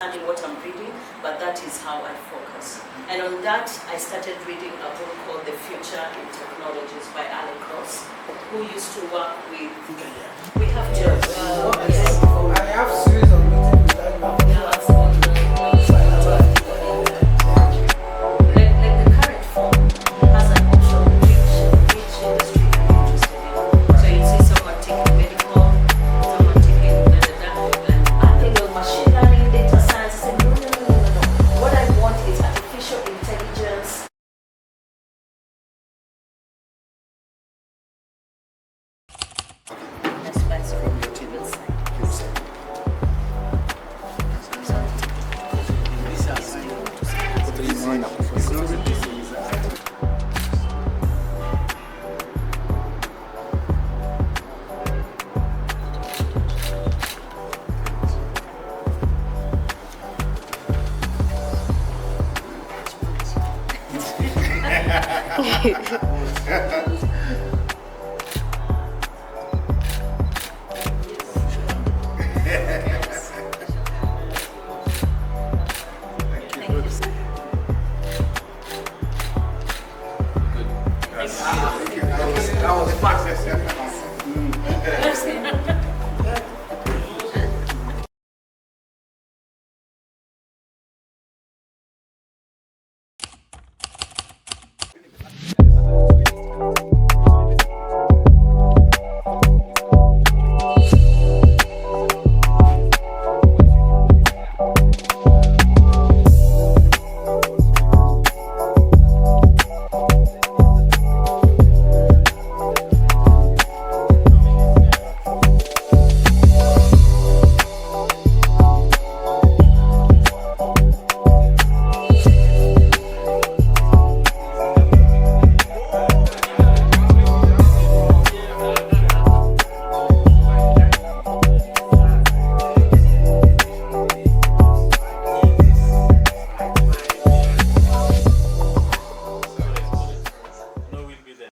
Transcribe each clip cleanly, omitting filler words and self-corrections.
understanding what I'm reading, but that is how I focus. And on that, I started reading a book called The Future in Technologies by Alan Cross, who used to work with. We have to. Yes. I have series of meetings with that. Like the current form has an option which industry you're interested in. So you see someone taking medical, someone taking machine learning, data science. I said, no. What I want is artificial intelligence. That's from your TV side.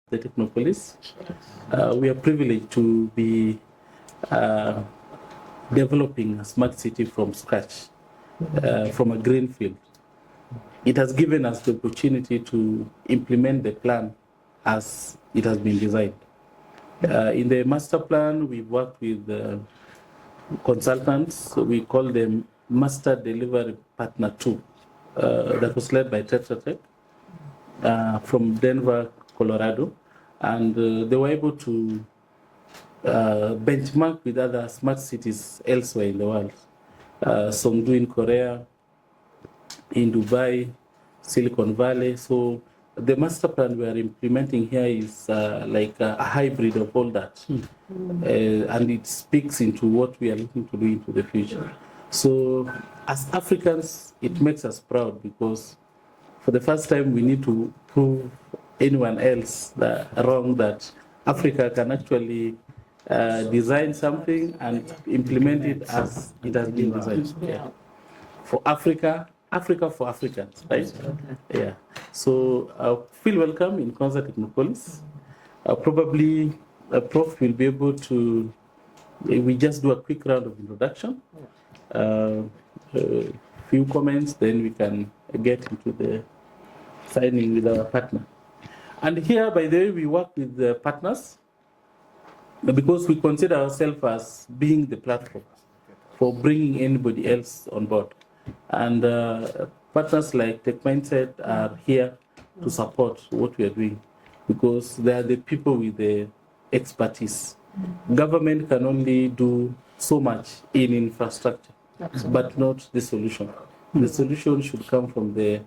The Technopolis. We are privileged to be developing a smart city from scratch, from a green field. It has given us the opportunity to implement the plan as it has been designed. In the master plan, we worked with consultants, so we call them Master Delivery Partner 2, that was led by Tetra Tech from Denver, Colorado. And they were able to benchmark with other smart cities elsewhere in the world. Some do in Korea, in Dubai, Silicon Valley. So the master plan we are implementing here is like a hybrid of all that. And it speaks into what we are looking to do into the future. So as Africans, it makes us proud because for the first time we need to prove anyone else wrong that Africa can actually design something and implement it as it has been designed. Yeah. For Africa, Africa for Africans, right? Yeah. So feel welcome in Concert Technopolis. Probably Prof will be able to, we just do a quick round of introduction. Few comments, then we can get into the signing with our partner. And here, by the way, we work with the partners because we consider ourselves as being the platform for bringing anybody else on board. And partners like Techmindset are here to support what we are doing because they are the people with the expertise. Government can only do so much in infrastructure, but not the solution. The solution should come from the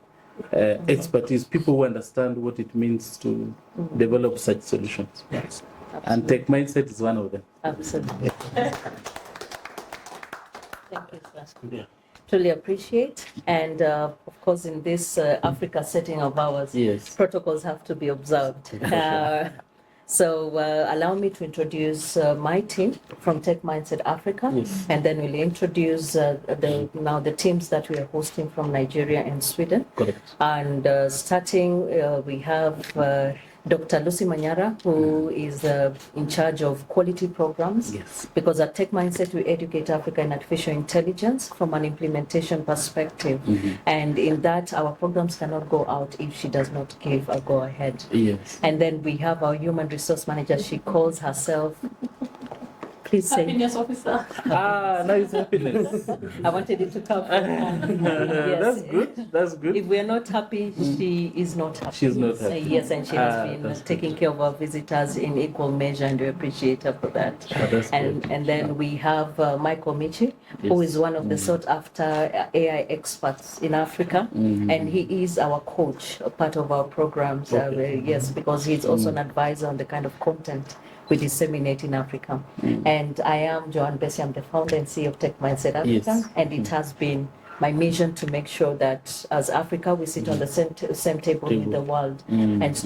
expertise, people who understand what it means to develop such solutions. Yes. And Techmindset is one of them. Absolutely. Thank you, sir. Yeah. Truly appreciate. And of course, in this Africa setting of ours, Yes. protocols have to be observed. So allow me to introduce my team from Techmindset Africa, Yes. and then we'll introduce the teams that we are hosting from Nigeria and Sweden. Correct. And starting, we have Dr. Lucy Manyara, who is in charge of quality programs. Yes. Because at Techmindset, we educate Africa in artificial intelligence from an implementation perspective. And in that, our programs cannot go out if she does not give a go ahead. Yes. And then we have our human resource manager. She calls herself, please say. Happiness officer. Nice happiness. I wanted it to come. That's good. That's good. If we're not happy, she is not happy. She's not happy. Yes, and she has been that's taking care of our visitors in equal measure, and we appreciate her for that. That's And good. and then we have Michael Michi, who Yes. is one of the sought after AI experts in Africa, and he is our coach, a part of our programs. Yes, because he's also an advisor on the kind of content we disseminate in Africa. And I am Joanne Bessie, I'm the founder and CEO of Techmindset Africa, Yes. and it has been my mission to make sure that as Africa, we sit on the same table in the world and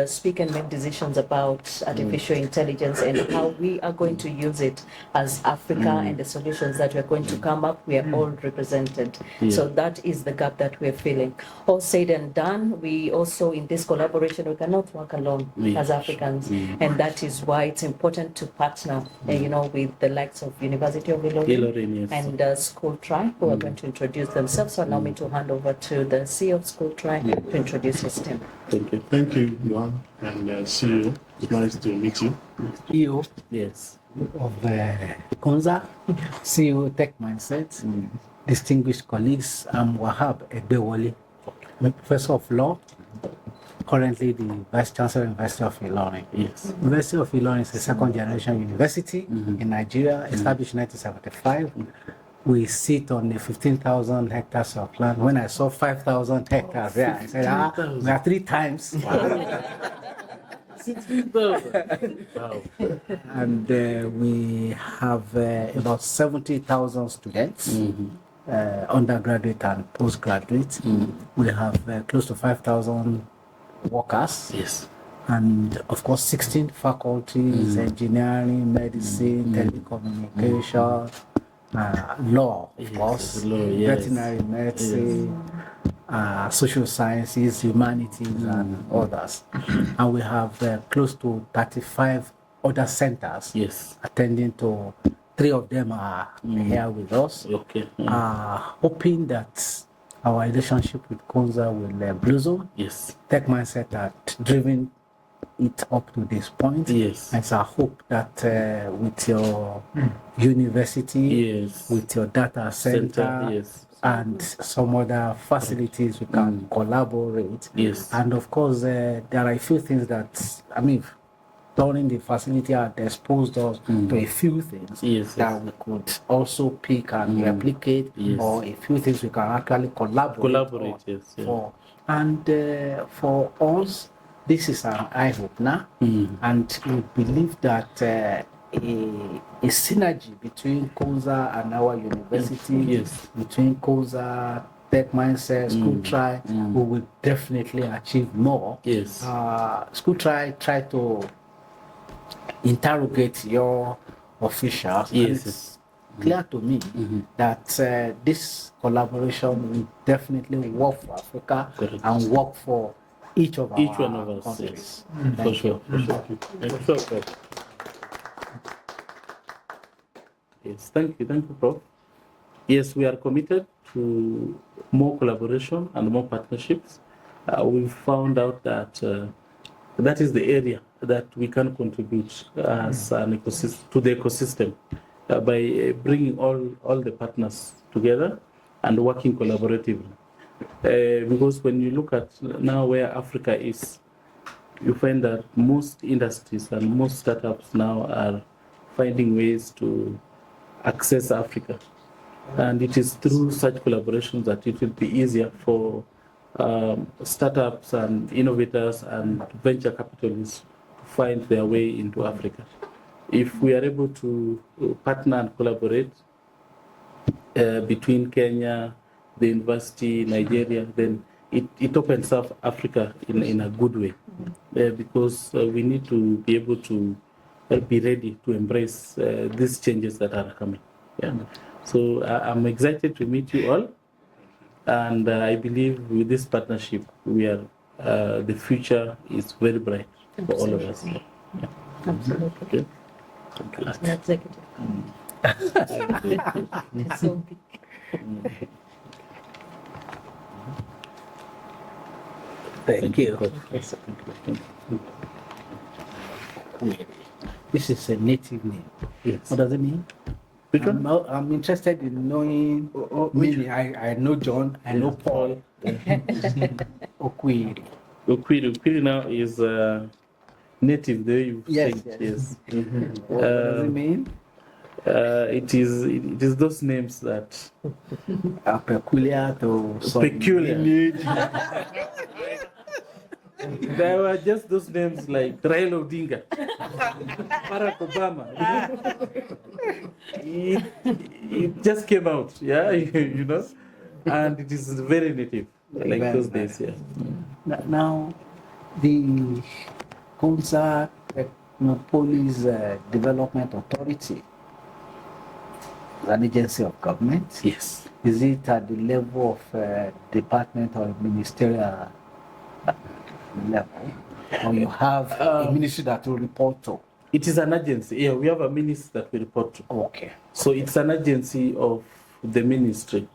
speak and make decisions about artificial intelligence and how we are going to use it as Africa and the solutions that we're going to come up, we are all represented. So that is the gap that we're filling. All said and done, we also, in this collaboration, we cannot work alone as Africans. And that is why it's important to partner, with the likes of University of Ilorin, Yes. and School Try, who are going to introduce themselves. So allow me to hand over to the CEO of School Try to introduce his team. Thank you. Thank you, Johan, and CEO. It's nice to meet you. CEO Yes. of Konza, CEO Techmindset, distinguished colleagues, I'm Wahab Edewali, Professor of Law, currently the Vice-Chancellor of University of Ilorin. Yes. University of Ilorin is a second-generation university in Nigeria, established in 1975. We sit on the 15,000 hectares of land. When I saw 5,000 hectares there, I said, we are 3 times. 16,000. Wow. And we have about 70,000 students, undergraduate and postgraduate. We have close to 5,000 workers. Yes. And of course, 16 faculties, engineering, medicine, telecommunication, law, of course, law, yes. veterinary medicine, social sciences, humanities, and others. And we have close to 35 other centers, Yes. attending to 3 of them are here with us, Okay. hoping that our relationship with Konza will blossom. Yes. Techmindset had driven it up to this point. Yes. And it's our hope that with your university, Yes. with your data center, Yes. and some other facilities, we can collaborate. Yes. And of course, there are a few things that, during the facility had exposed us to a few things Yes, that we could also pick and replicate, or a few things we can actually collaborate on yes. Yeah. for. And for us, this is an eye opener, and we believe that a synergy between Konza and our university, Yes. between Konza, Techmindset, School Try, we will definitely achieve more. Yes. School Try to interrogate your officials. And Yes. it's clear to me that this collaboration will definitely work for Africa Correct. and work for each of Each our one of us, countries. yes. For sure. For sure. Thank you, Prof. Yes, thank you, Prof. Yes, we are committed to more collaboration and more partnerships. We found out that that is the area that we can contribute as an ecosystem to the ecosystem by bringing all the partners together and working collaboratively. Because when you look at now where Africa is, you find that most industries and most startups now are finding ways to access Africa. And it is through such collaborations that it will be easier for startups and innovators and venture capitalists to find their way into Africa. If we are able to partner and collaborate between Kenya, the university, Nigeria, then it opens up Africa in a good way, because we need to be able to be ready to embrace these changes that are coming. Yeah. So I'm excited to meet you all, and I believe with this partnership we are the future is very bright for all of us. Yeah. Absolutely. Okay. As an executive. It's so big. Thank you. This is a native name. Yes. What does it mean? Which one? I'm interested in knowing meaning. I know John, I know Paul. Okwiri. Okwiri now is native there. You Yes, said, yes. yes. What does it mean? It is those names that Are peculiar to some Peculiar. lineage. there were just those names like Raila Odinga, Barack Obama. It just came out, yeah, you know, and it is very native, like Very those nice. days, yeah. Now, the Konza Police Development Authority is an agency of government. Yes. Is it at the level of department or ministerial level? Or you have a ministry that will report to? It is an agency. Yeah, we have a ministry that we report to. Okay. So it's an agency of the ministry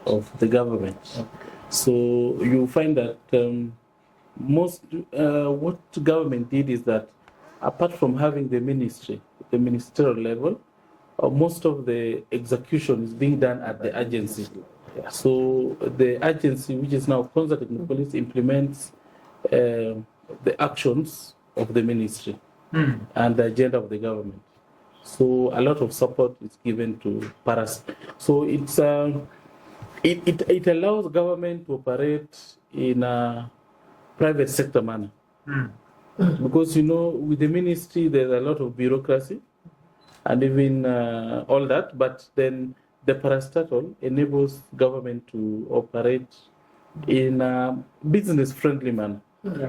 of the government. So you find that most what government did is that apart from having the ministry, the ministerial level, most of the execution is being done at the agency. So the agency, which is now Konza Technical Police, implements the actions of the ministry and the agenda of the government. So a lot of support is given to paras. So it's it allows government to operate in a private sector manner. Because, you know, with the ministry, there's a lot of bureaucracy and even all that, but then the parastatal enables government to operate in a business-friendly manner.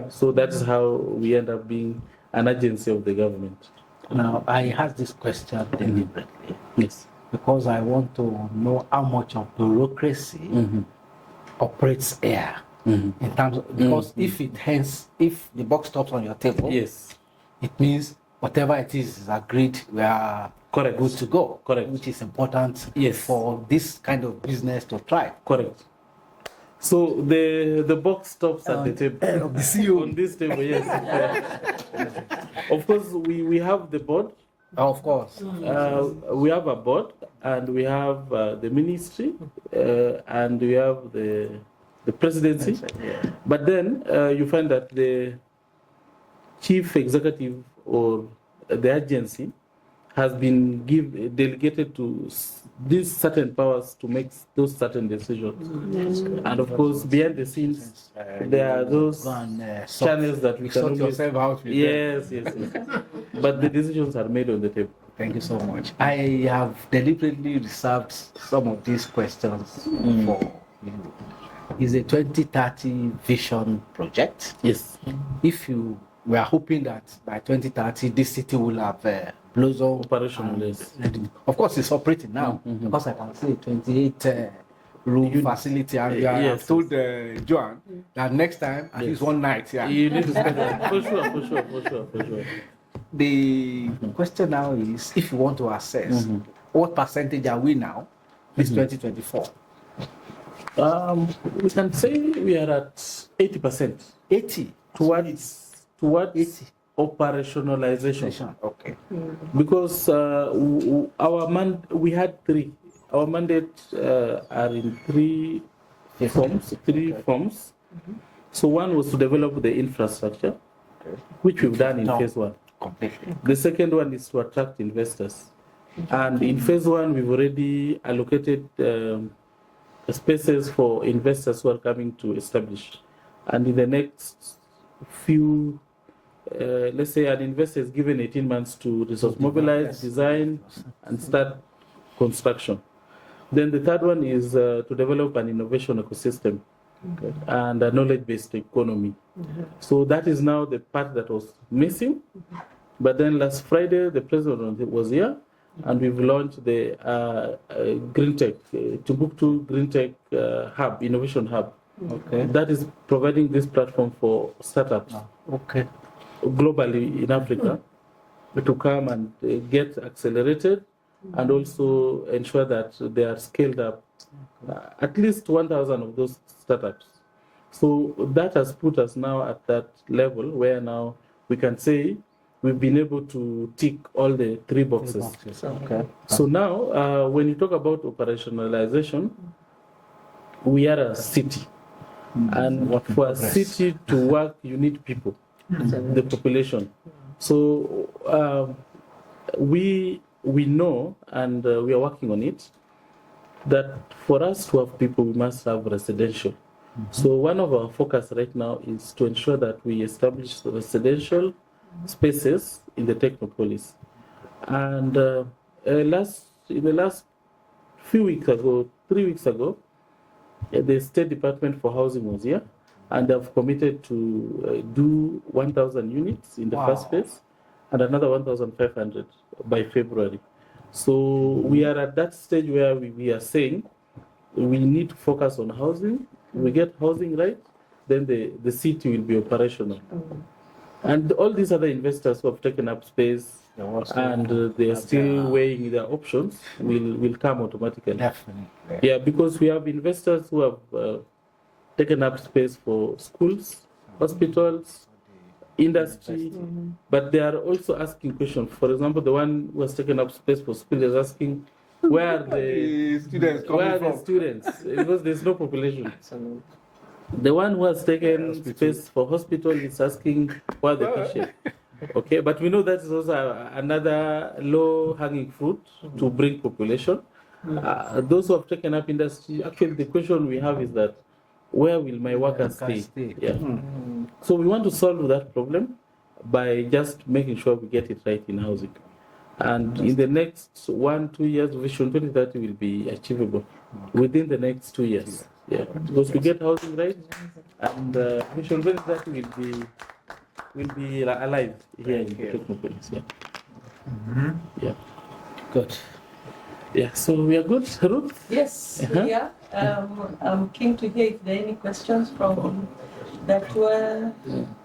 So that's how we end up being an agency of the government. Now, I asked this question deliberately Yes. because I want to know how much of bureaucracy operates here. In terms of, because if the box stops on your table, Yes. it means whatever it is agreed, we are Correct. good to go. Correct. Which is important Yes. for this kind of business to thrive. Correct. So the box stops at the table. Of the CEO. On this table, yes. Of course, we have the board. Of course. We have a board, and we have the ministry, and we have the presidency. But then you find that the chief executive or the agency has been delegated to these certain powers to make those certain decisions. And of course, behind the scenes, there are those channels that we can sort always... yourself out with Yes. But the decisions are made on the table. Thank you so much. I have deliberately reserved some of these questions for you. It's a 2030 vision project. Yes. We are hoping that by 2030 this city will have blossom Operational, yes. Of course, it's operating now because I can see 28 room facility, and I Yes, have told Joan that next time at least one night. Yeah. You need to spend that. For sure. The question now is, if you want to assess what percentage are we now? This 2024. We can say we are at 80%. 80 towards 80 operationalization. Okay. Because we had three. Our mandate are in three forms. So one was to develop the infrastructure, which we've done in phase one. Completely. The second one is to attract investors. And in phase one, we've already allocated spaces for investors who are coming to establish. And in the next few, let's say an investor is given 18 months to resource mobilize, design, and start construction. Then the third one is to develop an innovation ecosystem and a knowledge-based economy. So that is now the part that was missing. But then last Friday, the president was here, and we've launched the Green Tech, Timbuktu Green Tech Hub, Innovation Hub. Okay. that is providing this platform for startups Okay. globally in Africa to come and get accelerated and also ensure that they are scaled up, at least 1,000 of those startups. So that has put us now at that level where now we can say we've been able to tick all the three boxes. Okay. So now, when you talk about operationalization, we are a city. And Work in for a progress. city to work, you need people, the population. So we know, and we are working on it, that for us to have people, we must have residential. So one of our focus right now is to ensure that we establish residential spaces in the Technopolis. And in the last few weeks ago, 3 weeks ago, the State Department for Housing was here, and they've committed to do 1,000 units in the first phase and another 1,500 by February. So we are at that stage where we are saying we need to focus on housing. We get housing right, then the city will be operational. And all these other investors who have taken up space and they are still weighing their options will come automatically. Definitely. Yeah, because we have investors who have taken up space for schools, hospitals, industry, but they are also asking questions. For example, the one who has taken up space for school is asking, where are the students? Because there's no population. The one who has taken space for hospital is asking, where are the patients? Okay, but we know that is also another low-hanging fruit to bring population. Those who have taken up industry, actually the question we have is that, where will my workers stay? Yeah. So we want to solve that problem by just making sure we get it right in housing. And in the next 1-2 years, Vision 2030 will be achievable within the next 2 years. Yeah, because we get housing right, and Vision 2030 will be alive here in Technopolis. Yeah. Yeah. Good. Yeah. So we are good, Ruth. Yes, we are. I'm keen to hear if there are any questions from the tour,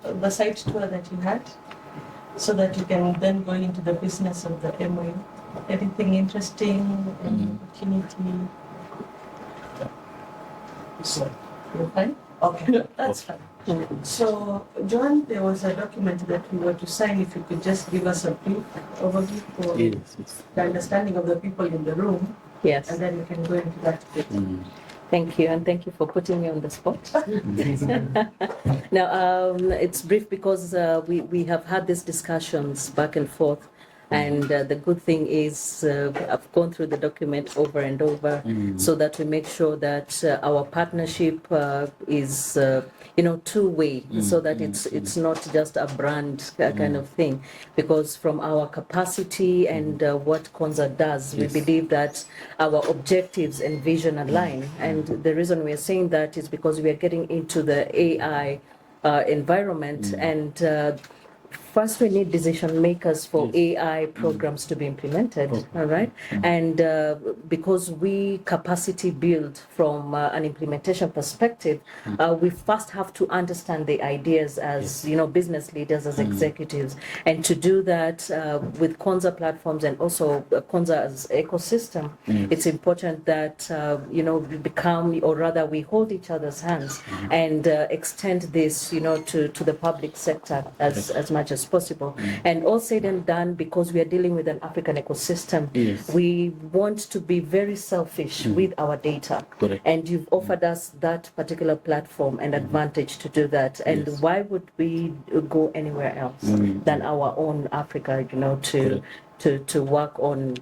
the site tour that you had, so that you can then go into the business of the MOU. Anything interesting, any opportunity? You're fine? Okay, that's fine. So, John, there was a document that we were to sign. If you could just give us a brief overview for the understanding of the people in the room, Yes. and then we can go into that bit. Thank you, and thank you for putting me on the spot. Now, it's brief because we have had these discussions back and forth, and the good thing is I've gone through the document over and over so that we make sure that our partnership is two-way, so that it's not just a brand kind of thing, because from our capacity and what Konza does, we believe that our objectives and vision align. And the reason we are saying that is because we are getting into the AI environment, and first we need decision makers for AI programs to be implemented, all right? And because we capacity build from an implementation perspective, we first have to understand the ideas as business leaders, as executives, and to do that with Konza platforms and also Konza's ecosystem, it's important that we become, or rather we hold each other's hands and extend this to the public sector as much as possible. And all said and done, because we are dealing with an African ecosystem, we want to be very selfish with our data. Correct. And you've offered us that particular platform and advantage to do that. And why would we go anywhere else than our own Africa, to work on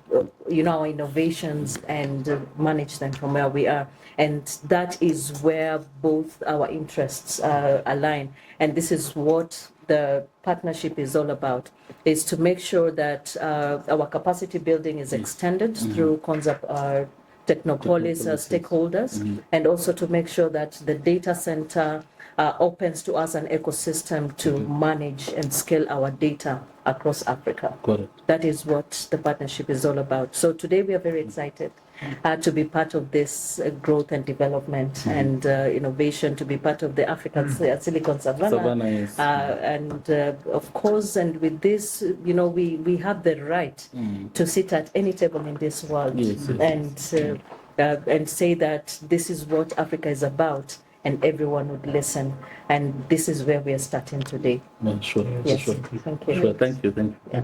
our innovations and manage them from where we are. And that is where both our interests align. And this is what the partnership is all about, is to make sure that our capacity building is extended through Konza Technopolis stakeholders, and also to make sure that the data center opens to us an ecosystem to manage and scale our data across Africa. Correct. That is what the partnership is all about. So today we are very excited to be part of this growth and development and innovation, to be part of the African Silicon Savannah. Yes. And of course, and with this, we have the right to sit at any table in this world and say that this is what Africa is about, and everyone would listen. And this is where we are starting today. Sure. Yes. Sure. Thank you. Sure. Thank you. Yeah.